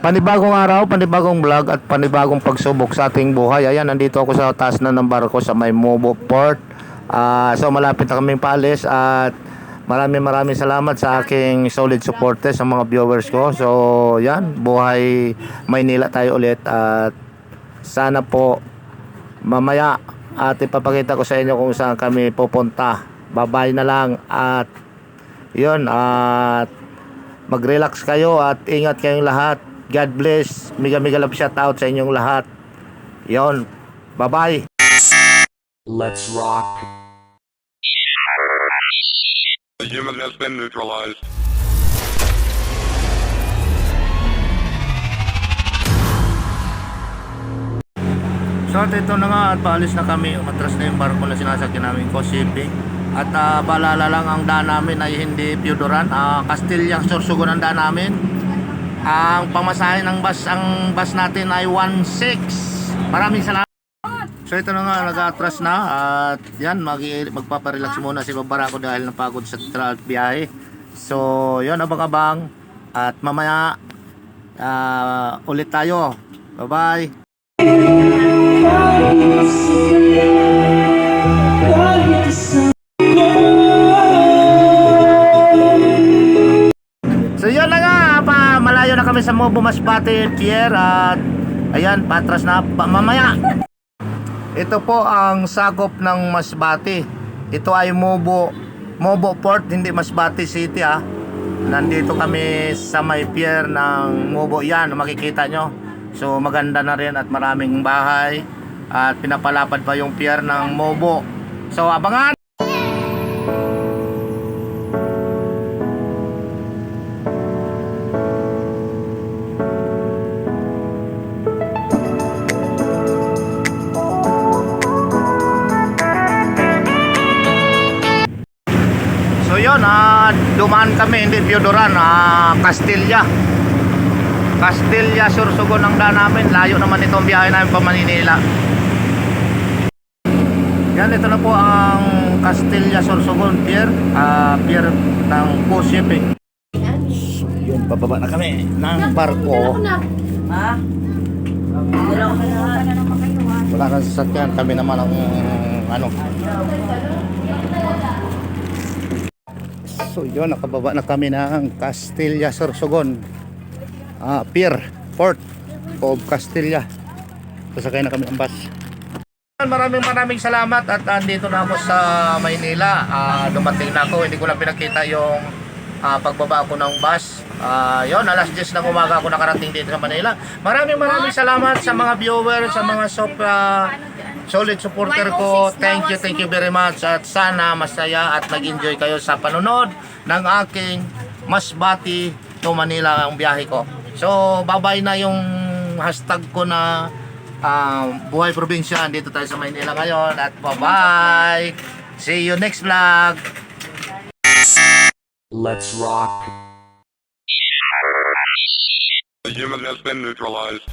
Panibagong araw, panibagong vlog at panibagong pagsubok sa ating buhay. Ayan, nandito ako sa taas na ng barko sa may Mobo Port. So malapit na kaming paalis at maraming salamat sa aking solid supporters, sa mga viewers ko. So yan, buhay Maynila tayo ulit at sana po mamaya at ipapakita ko sa inyo kung saan kami pupunta. Bye-bye na lang at yun, at mag-relax kayo at ingat kayong lahat. God bless. Mega love shout out sa inyong lahat. Yon. Bye-bye. Let's rock. The human has been neutralized. So at ito na nga at paalis na kami. Umatras na yung barko na sinasakyan namin ko shipping. At paalala lang, ang daan namin ay hindi Piodoran, Castilla, Sorsogon ang daan namin. Ang pamasahe ng bus natin ay 1.6. Maraming salamat. So ito na nga, nag-atras na at yan, magpaparelax muna si Babarako dahil napagod sa biyahe. So yun, abang-abang at mamaya ulit tayo. Bye-bye. So yun na nga, malayo na kami sa Mobo Masbate Pier at ayan, patras na mamaya. Ito po ang sakop ng Masbate. Ito ay Mobo Port, hindi Masbate City ha. Nandito kami sa may pier ng Mobo. Yan, makikita nyo. So maganda na rin at maraming bahay at pinapalapad pa yung pier ng Mobo. So abangan. So yun, dumaan kami, hindi Piodoran, Castilla, Sorsogon ang daan namin. Layo naman itong biyahe namin pa Manila. Yan, ito na po ang Castilla, Sorsogon Pier, pier ng Coast Shipping. So yun, bababa na kami ng barko. Ha? Wala kang sasakyan, kami naman ang ano. So yun, nakababa na kami ng Castilla, Sorsogon Pier, Port of Castilla. Sasakay na kami ang bus. Maraming salamat at andito na ako sa Maynila. Dumating na ako, hindi ko lang pinakita yung pagbaba ko ng bus. Yun, alas 10 ng umaga ako nakarating dito sa Manila. Maraming salamat sa mga viewers, sa mga solid supporter ko. Thank you very much at sana masaya at nag-enjoy kayo sa panonood ng aking Masbate to Manila ang biyahe ko. So bye-bye na yung hashtag ko na Buhay Probinsya. Dito tayo sa Maynila ngayon at bye-bye. See you next vlog. Let's rock. The human has been neutralized.